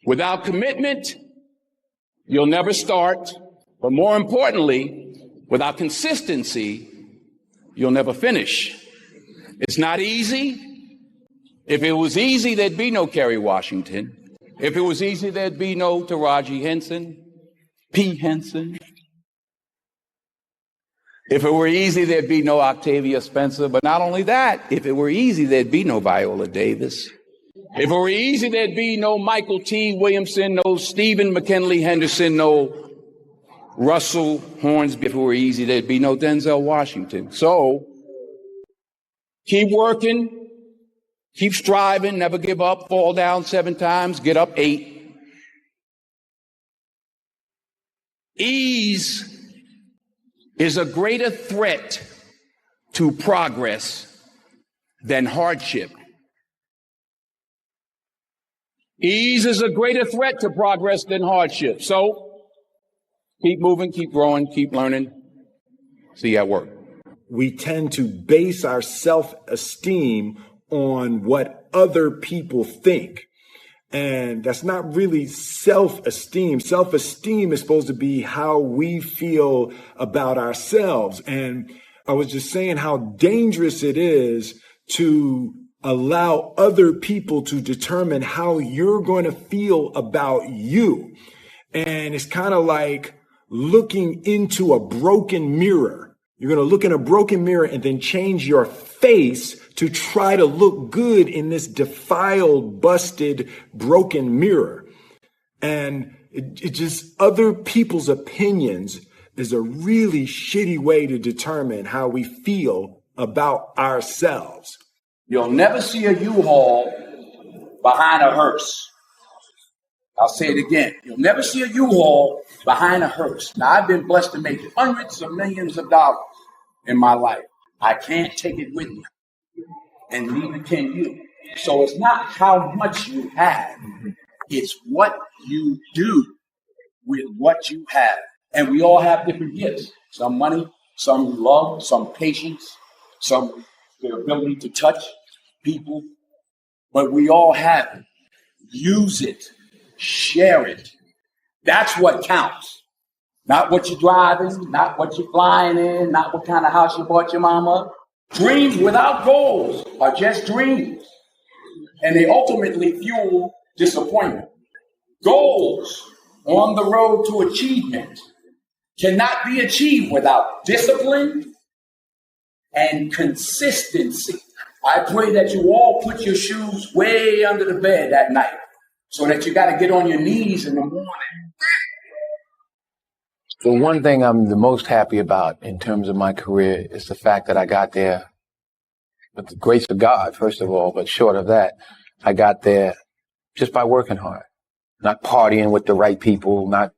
Without commitment, you'll never start. But more importantly, without consistency, you'll never finish. It's not easy. If it was easy, there'd be no Kerry Washington. If it was easy, there'd be no Taraji Henson, P. Henson. If it were easy, there'd be no Octavia Spencer. But not only that, if it were easy, there'd be no Viola Davis. If it were easy, there'd be no Michael T. Williamson, no Stephen McKinley Henderson, no Russell Hornsby. If it were easy, there'd be no Denzel Washington. So keep working, keep striving, never give up, fall down 7 times, get up 8. Ease is a greater threat to progress than hardship. Ease is a greater threat to progress than hardship. So keep moving, keep growing, keep learning. See you at work. We tend to base our self-esteem on what other people think. And that's not really self-esteem. Self-esteem is supposed to be how we feel about ourselves. And I was just saying how dangerous it is to allow other people to determine how you're going to feel about you. And it's kind of like looking into a broken mirror. You're going to look in a broken mirror and then change your face to try to look good in this defiled, busted, broken mirror. And it just, other people's opinions is a really shitty way to determine how we feel about ourselves. You'll never see a U-Haul behind a hearse. I'll say it again. You'll never see a U-Haul behind a hearse. Now, I've been blessed to make hundreds of millions of dollars in my life. I can't take it with me, and neither can you. So it's not how much you have. It's what you do with what you have. And we all have different gifts. Some money, some love, some patience, some the ability to touch people. But we all have it. Use it. Share it. That's what counts. Not what you're driving, not what you're flying in, not what kind of house you bought your mama. Dreams without goals are just dreams. And they ultimately fuel disappointment. Goals on the road to achievement cannot be achieved without discipline and consistency. I pray that you all put your shoes way under the bed at night so that you got to get on your knees in the morning. The one thing I'm the most happy about in terms of my career is the fact that I got there with the grace of God, first of all, but short of that, I got there just by working hard, not partying with the right people, not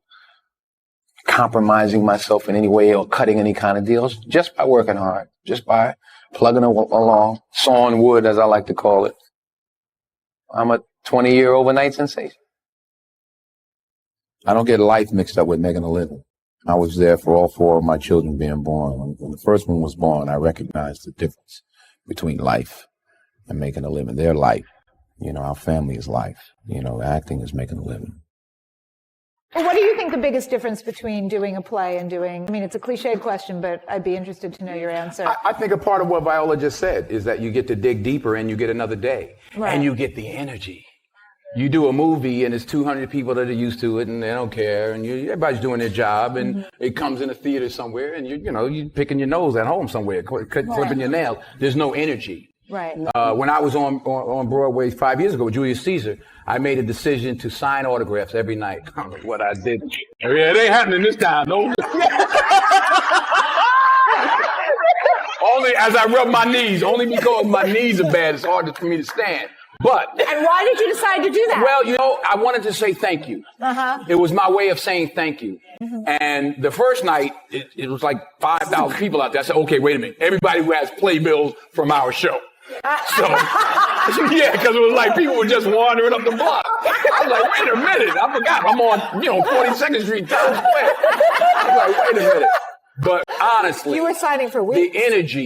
compromising myself in any way or cutting any kind of deals, just by working hard, just by plugging along, sawing wood, as I like to call it. I'm a 20-year overnight sensation. I don't get life mixed up with making a living. I was there for all 4 of my children being born. When the first one was born, I recognized the difference between life and making a living. Their life, our family is life. Acting is making a living. Well, what do you think the biggest difference between doing a play and it's a cliched question, but I'd be interested to know your answer. I think a part of what Viola just said is that you get to dig deeper and you get another day. Right. And you get the energy. You do a movie and it's 200 people that are used to it and they don't care and everybody's doing their job and it comes in a theater somewhere and you're picking your nose at home somewhere, clipping your nails. There's no energy. Right. When I was on Broadway 5 years ago with Julius Caesar, I made a decision to sign autographs every night. I don't know what I did. Yeah, it ain't happening this time, no. Only as I rub my knees, only because my knees are bad, it's hard for me to stand. But. And why did you decide to do that? Well, I wanted to say thank you. It was my way of saying thank you. And the first night, it was like 5,000 people out there. I said, okay, wait a minute. Everybody who has playbills from our show. So, yeah, because it was like people were just wandering up the block. I was like, wait a minute. I forgot. I'm on, 42nd Street, Times Square. I was like, wait a minute. But honestly, you were signing for weeks. The energy